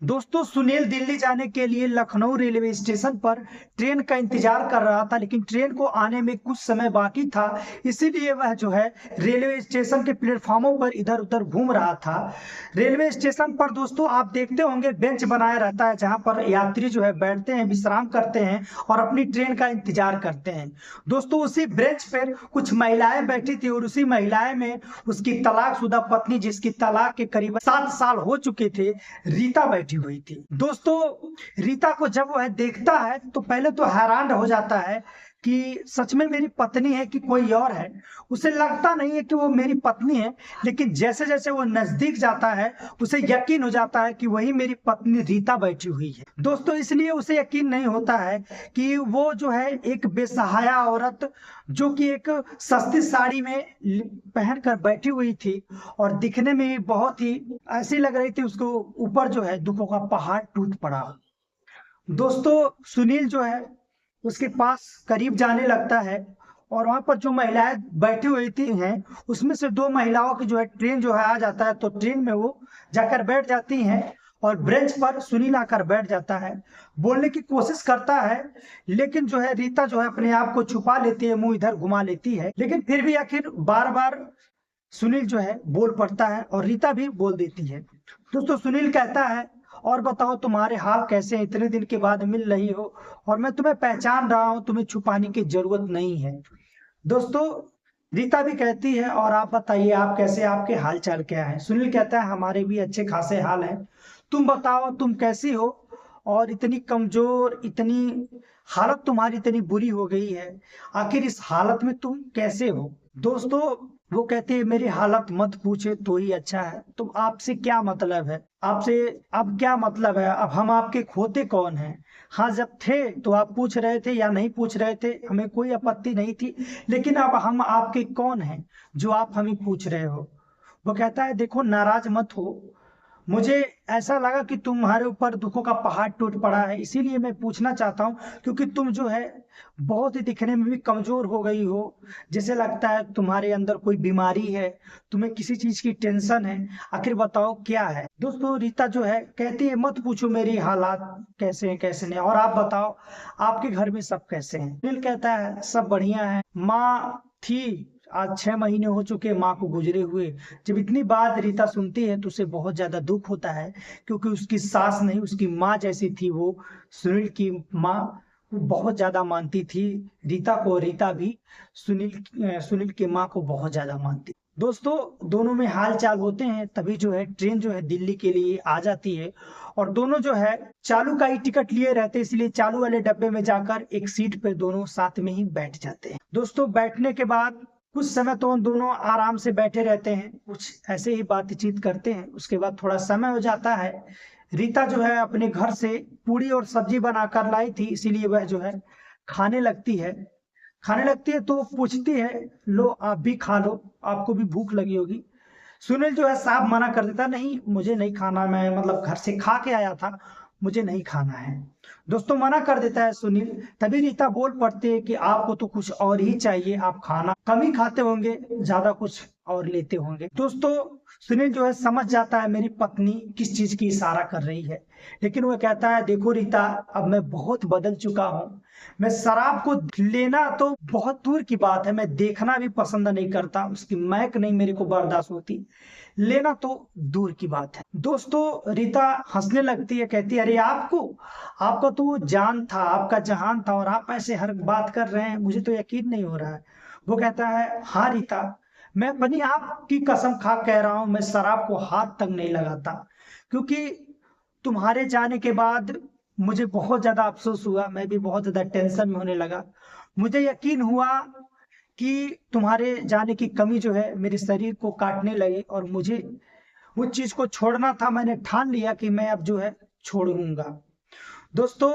दोस्तों, सुनील दिल्ली जाने के लिए लखनऊ रेलवे स्टेशन पर ट्रेन का इंतजार कर रहा था, लेकिन ट्रेन को आने में कुछ समय बाकी था। इसीलिए वह जो है रेलवे स्टेशन के प्लेटफॉर्मों पर इधर उधर घूम रहा था। रेलवे स्टेशन पर दोस्तों आप देखते होंगे बेंच बनाया रहता है, जहां पर यात्री जो है बैठते हैं, विश्राम करते हैं और अपनी ट्रेन का इंतजार करते हैं। दोस्तों, उसी बेंच पर कुछ महिलाएं बैठी थी और उसी महिलाएं में उसकी तलाकशुदा पत्नी, जिसकी तलाक के करीब 7 साल हो चुके थे, रीता बैठी हुई थी। दोस्तों, रीता को जब वह देखता है तो पहले तो हैरान हो जाता है कि सच में मेरी पत्नी है कि कोई और है। उसे लगता नहीं है कि वो मेरी पत्नी है, लेकिन जैसे जैसे वो नजदीक जाता है उसे यकीन हो जाता है कि वही मेरी पत्नी रीता बैठी हुई है। दोस्तों, इसलिए उसे यकीन नहीं होता है कि वो जो है एक बेसहाया औरत, जो कि एक सस्ती साड़ी में पहनकर बैठी हुई थी और दिखने में भी बहुत ही ऐसी लग रही थी, उसको ऊपर जो है दुखों का पहाड़ टूट पड़ा। दोस्तों, सुनील जो है उसके पास करीब जाने लगता है और वहां पर जो महिलाएं बैठी हुई थी हैं, उसमें से दो महिलाओं की जो है ट्रेन जो है आ जाता है, तो ट्रेन में वो जाकर बैठ जाती हैं और ब्रेंच पर सुनील आकर बैठ जाता है। बोलने की कोशिश करता है, लेकिन जो है रीता जो है अपने आप को छुपा लेती है, मुंह इधर घुमा लेती है, लेकिन फिर भी आखिर बार बार सुनील जो है बोल पड़ता है और रीता भी बोल देती है। दोस्तों, सुनील कहता है, और बताओ तुम्हारे हाल कैसे हैं, इतने दिन के बाद मिल रही हो और मैं तुम्हें पहचान रहा हूं, तुम्हें छुपाने की जरूरत नहीं है। दोस्तों, रीता भी कहती है, और आप बताइए आप कैसे, आपके हाल चाल क्या है। सुनील कहता है, हमारे भी अच्छे खासे हाल हैं, तुम बताओ तुम कैसी हो, और इतनी कमजोर, इतनी हालत तुम्हारी इतनी बुरी हो गई है, आखिर इस हालत में तुम कैसे हो। दोस्तों, वो कहते हैं, मेरी हालत मत पूछे तो ही अच्छा है, तुम आपसे क्या मतलब है, आपसे अब क्या मतलब है, अब हम आपके खोते कौन हैं। हाँ, जब थे तो आप पूछ रहे थे या नहीं पूछ रहे थे, हमें कोई आपत्ति नहीं थी, लेकिन अब हम आपके कौन हैं जो आप हमें पूछ रहे हो। वो कहता है, देखो नाराज मत हो, मुझे ऐसा लगा कि तुम्हारे ऊपर दुखों का पहाड़ टूट पड़ा है, इसीलिए मैं पूछना चाहता हूँ, क्योंकि तुम जो है बहुत ही दिखने में भी कमजोर हो गई हो, जैसे लगता है तुम्हारे अंदर कोई बीमारी है, तुम्हें किसी चीज की टेंशन है, आखिर बताओ क्या है। दोस्तों, रीता जो है कहती है, मत पूछो मेरी हालात कैसे हैं कैसे नहीं, और आप बताओ आपके घर में सब कैसे हैं। दिल कहता है, सब बढ़िया है, माँ थी, आज 6 महीने हो चुके माँ को गुजरे हुए। जब इतनी बात रीता सुनती है तो उसे बहुत ज्यादा दुख होता है, क्योंकि उसकी सास नहीं, उसकी माँ जैसी थी वो। सुनील की माँ वो बहुत ज्यादा मानती थी रीता को, रीता भी सुनील की माँ को बहुत ज्यादा मानती। दोस्तों, दोनों में हाल चाल होते हैं, तभी जो है ट्रेन जो है दिल्ली के लिए आ जाती है, और दोनों जो है चालू का ही टिकट लिए रहते हैं, इसलिए चालू वाले डब्बे में जाकर एक सीट पे दोनों साथ में ही बैठ जाते हैं। दोस्तों, बैठने के बाद कुछ समय तो उन दोनों आराम से बैठे रहते हैं, कुछ ऐसे ही बातचीत करते हैं। उसके बाद थोड़ा समय हो जाता है, रीता जो है अपने घर से पूरी और सब्जी बनाकर लाई थी, इसीलिए वह जो है खाने लगती है। खाने लगती है तो पूछती है, लो आप भी खा लो, आपको भी भूख लगी होगी। सुनील जो है साफ मना कर देता, नहीं मुझे नहीं खाना, मैं मतलब घर से खा के आया था, मुझे नहीं खाना है। दोस्तों, मना कर देता है सुनील। तभी रीता बोल पड़ती है कि आपको तो कुछ और ही चाहिए, आप खाना कम ही खाते होंगे, ज्यादा कुछ और लेते होंगे। दोस्तों, सुनील जो है समझ जाता है मेरी पत्नी किस चीज की इशारा कर रही है, लेकिन वह कहता है, देखो रीता, अब मैं बहुत बदल चुका हूँ, मैं शराब को लेना तो बहुत दूर की बात है, मैं देखना भी पसंद नहीं करता, उसकी महक नहीं मेरे को बर्दाश्त होती, लेना तो दूर की बात है। दोस्तों, रीता हंसने लगती है, कहती है, अरे आपको, आपका तो वो जान था, आपका जहान था, और आप ऐसे हर बात कर रहे हैं, मुझे तो यकीन नहीं हो रहा है। वो कहता है, हाँ रीता, मैं अपनी आपकी कसम खा कह रहा हूं, मैं शराब को हाथ तक नहीं लगाता, क्योंकि तुम्हारे जाने के बाद मुझे बहुत ज्यादा अफसोस हुआ, मैं भी बहुत ज्यादा टेंशन में होने लगा। मुझे यकीन हुआ कि तुम्हारे जाने की कमी जो है मेरे शरीर को काटने लगी, और मुझे उस चीज को छोड़ना था, मैंने ठान लिया कि मैं अब जो है छोड़ूंगा। दोस्तों,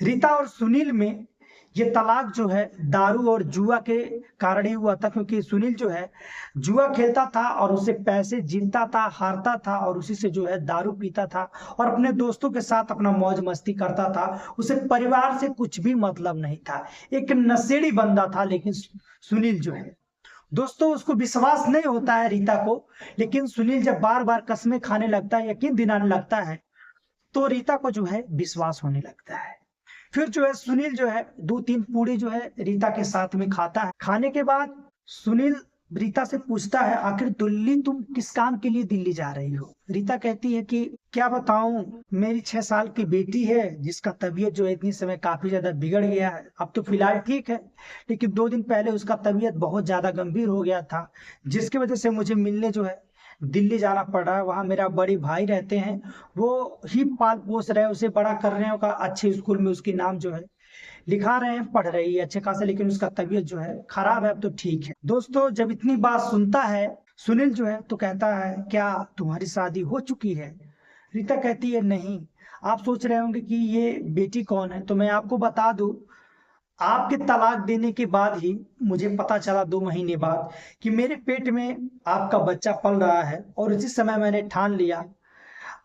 रीता और सुनील में ये तलाक जो है दारू और जुआ के कारण ही हुआ था, क्योंकि सुनील जो है जुआ खेलता था और उससे पैसे जीतता था, हारता था, और उसी से जो है दारू पीता था और अपने दोस्तों के साथ अपना मौज मस्ती करता था। उसे परिवार से कुछ भी मतलब नहीं था, एक नशेड़ी बंदा था। लेकिन सुनील जो है, दोस्तों, उसको विश्वास नहीं होता है रीता को, लेकिन सुनील जब बार बार कस्में खाने लगता है, यकीन दिलाने लगता है, तो रीता को जो है विश्वास होने लगता है। फिर जो है सुनील जो है 2-3 पूड़ी जो है रीता के साथ में खाता है। खाने के बाद सुनील रीता से पूछता है, आखिर दिल्ली तुम किस काम के लिए दिल्ली जा रही हो? रीता कहती है कि क्या बताऊं, मेरी 6 साल की बेटी है जिसका तबीयत जो है इतनी समय काफी ज्यादा बिगड़ गया है। अब तो फिलहाल ठीक है, लेकिन 2 दिन पहले उसका तबीयत बहुत ज्यादा गंभीर हो गया था, जिसकी वजह से मुझे मिलने जो है दिल्ली जाना पड़ रहा है। वहाँ मेरा बड़े भाई रहते हैं, वो ही पाल पोस रहे हैं, उसे बड़ा कर रहे हैं, का अच्छे स्कूल में उसकी नाम जो है लिखा रहे हैं, पढ़ रही है अच्छे खासे, लेकिन उसका तबीयत जो है खराब है। अब तो ठीक है। दोस्तों जब इतनी बात सुनता है सुनील जो है तो कहता है, क्या तुम्हारी शादी हो चुकी है? रीता कहती है, नहीं। आप सोच रहे होंगे कि ये बेटी कौन है, तो मैं आपको बता दूं, आपके तलाक देने के बाद ही मुझे पता चला 2 महीने बाद कि मेरे पेट में आपका बच्चा पल रहा है, और उसी समय मैंने ठान लिया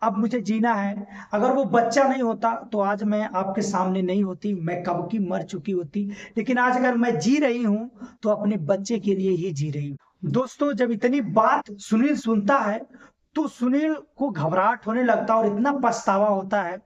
अब मुझे जीना है। अगर वो बच्चा नहीं होता तो आज मैं आपके सामने नहीं होती, मैं कब की मर चुकी होती। लेकिन आज अगर मैं जी रही हूँ तो अपने बच्चे के लिए ही जी रही हूँ। दोस्तों जब इतनी बात सुनील सुनता है तो सुनील को घबराहट होने लगता है और इतना पछतावा होता है,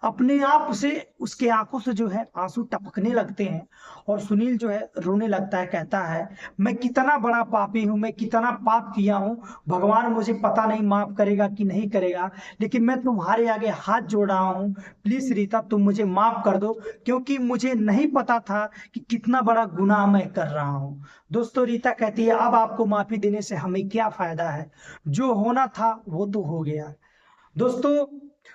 अपने आप से उसके आंखों से जो है आंसू टपकने लगते हैं, और सुनील जो है रोने लगता है। कहता है, मैं कितना बड़ा पापी हूं, मैं कितना पाप किया हूं, भगवान मुझे पता नहीं माफ करेगा कि नहीं करेगा, लेकिन मैं तुम्हारे आगे हाथ जोड़ रहा हूं। प्लीज रीता तुम मुझे माफ कर दो, क्योंकि मुझे नहीं पता था कि कितना बड़ा गुनाह मैं कर रहा हूं। दोस्तों रीता कहती है, अब आपको माफी देने से हमें क्या फायदा है, जो होना था वो तो हो गया। दोस्तों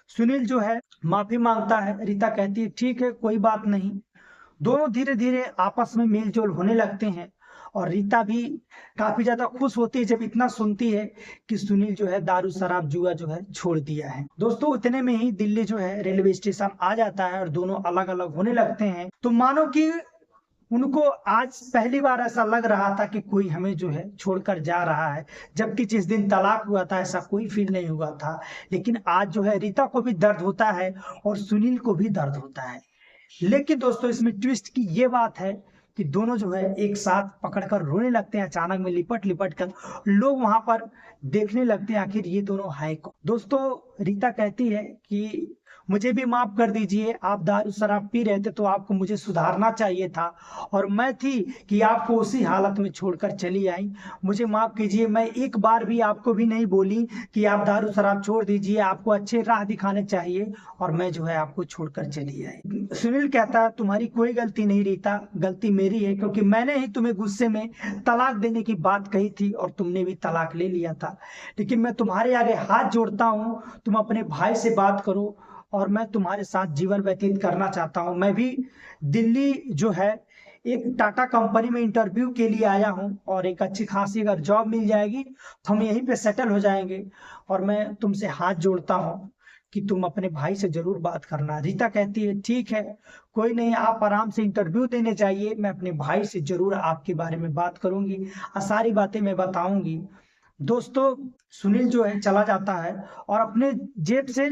सुनील जो है माफी मांगता है। रीता कहती है, ठीक है कोई बात नहीं। दोनों धीरे धीरे आपस में मेल जोल होने लगते हैं, और रीता भी काफी ज्यादा खुश होती है जब इतना सुनती है कि सुनील जो है दारू शराब जुआ जो है छोड़ दिया है। दोस्तों इतने में ही दिल्ली जो है रेलवे स्टेशन आ जाता है, और दोनों अलग अलग होने लगते हैं। तो मानो कि उनको आज पहली बार ऐसा लग रहा था कि कोई हमें जो है छोड़कर जा रहा है, जबकि जिस दिन तलाक हुआ था ऐसा कोई फील नहीं हुआ था। लेकिन आज जो है रीता को भी दर्द होता है और सुनील को भी दर्द होता है। लेकिन दोस्तों इसमें ट्विस्ट की ये बात है कि दोनों जो है एक साथ पकड़कर रोने लगते हैं। अचानक में लिपट लिपट कर लोग वहां पर देखने लगते हैं, आखिर ये दोनों है कौन। दोस्तों रीता कहती है कि मुझे भी माफ कर दीजिए, आप दारू शराब पी रहे थे तो आपको मुझे सुधारना चाहिए था, और मैं थी कि आपको उसी हालत में छोड़कर चली आई। मुझे माफ कीजिए, मैं एक बार भी आपको भी नहीं बोली कि आप दारू शराब छोड़ दीजिए, आपको अच्छे राह दिखाने चाहिए, और मैं जो है आपको छोड़कर चली आई। सुनील कहता है, तुम्हारी कोई गलती नहीं रीता, गलती मेरी है, क्योंकि मैंने ही तुम्हें गुस्से में तलाक देने की बात कही थी और तुमने भी तलाक ले लिया था। लेकिन मैं तुम्हारे आगे हाथ जोड़ता हूँ, तुम अपने भाई से बात करो, और मैं तुम्हारे साथ जीवन व्यतीत करना चाहता हूं। मैं भी दिल्ली जो है एक टाटा कंपनी में इंटरव्यू के लिए आया हूं, और एक अच्छी खासी अगर जॉब मिल जाएगी तो हम यहीं पे सेटल हो जाएंगे, और मैं तुमसे हाथ जोड़ता हूं कि तुम अपने भाई से जरूर बात करना। रीता कहती है, ठीक है कोई नहीं, आप आराम से इंटरव्यू देने जाइए, मैं अपने भाई से जरूर आपके बारे में बात करूंगी और सारी बातें मैं बताऊंगी। दोस्तों सुनील जो है चला जाता है और अपने जेब से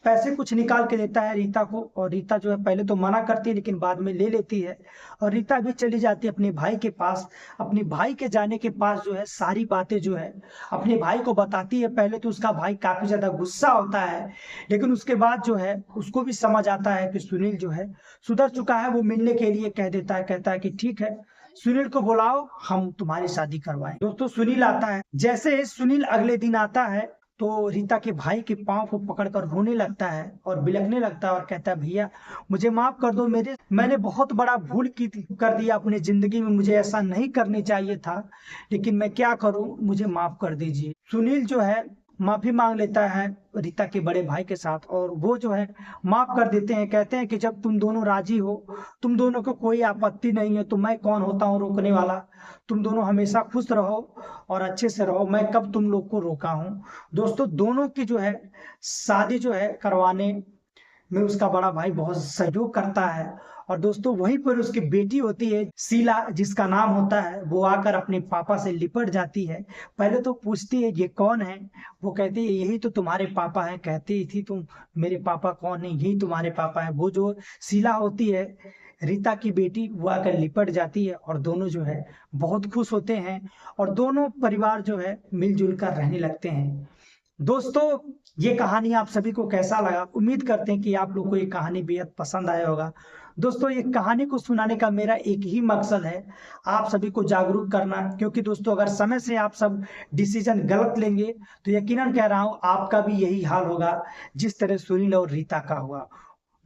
पैसे कुछ निकाल के देता है रीता को, और रीता जो है पहले तो मना करती है लेकिन बाद में ले लेती है, और रीता भी चली जाती है अपने भाई के पास। अपने भाई के जाने के पास जो है सारी बातें जो है अपने भाई को बताती है। पहले तो उसका भाई काफी ज्यादा गुस्सा होता है, लेकिन उसके बाद जो है उसको भी समझ आता है कि सुनील जो है सुधर चुका है। वो मिलने के लिए कह देता है, कहता है कि ठीक है सुनील को बुलाओ, हम तुम्हारी शादी करवाएं। दोस्तों सुनील आता है। जैसे सुनील अगले दिन आता है तो रीता के भाई के पांव को पकड़कर रोने लगता है और बिलखने लगता है, और कहता है, भैया मुझे माफ कर दो, मैंने बहुत बड़ा भूल कर दिया अपनी जिंदगी में, मुझे ऐसा नहीं करनी चाहिए था, लेकिन मैं क्या करूं, मुझे माफ कर दीजिए। सुनील जो है माफी मांग लेता है रीता के बड़े भाई के साथ, और वो जो है माफ कर देते हैं। कहते हैं कि जब तुम दोनों राजी हो, तुम दोनों को कोई आपत्ति नहीं है, तो मैं कौन होता हूँ रोकने वाला। तुम दोनों हमेशा खुश रहो और अच्छे से रहो, मैं कब तुम लोग को रोका हूँ। दोस्तों दोनों की जो है शादी जो है करवाने में उसका बड़ा भाई बहुत सहयोग करता है, और दोस्तों वहीं पर उसकी बेटी होती है शीला, जिसका नाम होता है, वो आकर अपने पापा से लिपट जाती है। पहले तो पूछती है ये कौन है, वो कहती है यही तो तुम्हारे पापा है। कहती थी तुम मेरे पापा कौन है, यही तुम्हारे पापा है। वो जो शीला होती है रीता की बेटी, वो आकर लिपट जाती है, और दोनों जो है बहुत खुश होते हैं, और दोनों परिवार जो है मिलजुल कर रहने लगते हैं। दोस्तों, ये कहानी आप सभी को कैसा लगा? उम्मीद करते हैं कि आप लोग को ये कहानी बेहद पसंद आया होगा। दोस्तों, ये कहानी को सुनाने का मेरा एक ही मकसद है, आप सभी को जागरूक करना। क्योंकि दोस्तों, अगर समय से आप सब डिसीजन गलत लेंगे तो यकीनन कह रहा हूं आपका भी यही हाल होगा जिस तरह सुनील और रीता का हुआ।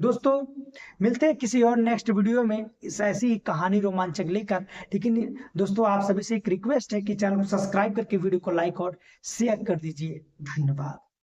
दोस्तों, मिलते हैं किसी और नेक्स्ट वीडियो में इस ऐसी ही कहानी रोमांचक लेकर। लेकिन दोस्तों, आप सभी से एक रिक्वेस्ट है कि चैनल को सब्सक्राइब करके वीडियो को लाइक और शेयर कर दीजिए। धन्यवाद।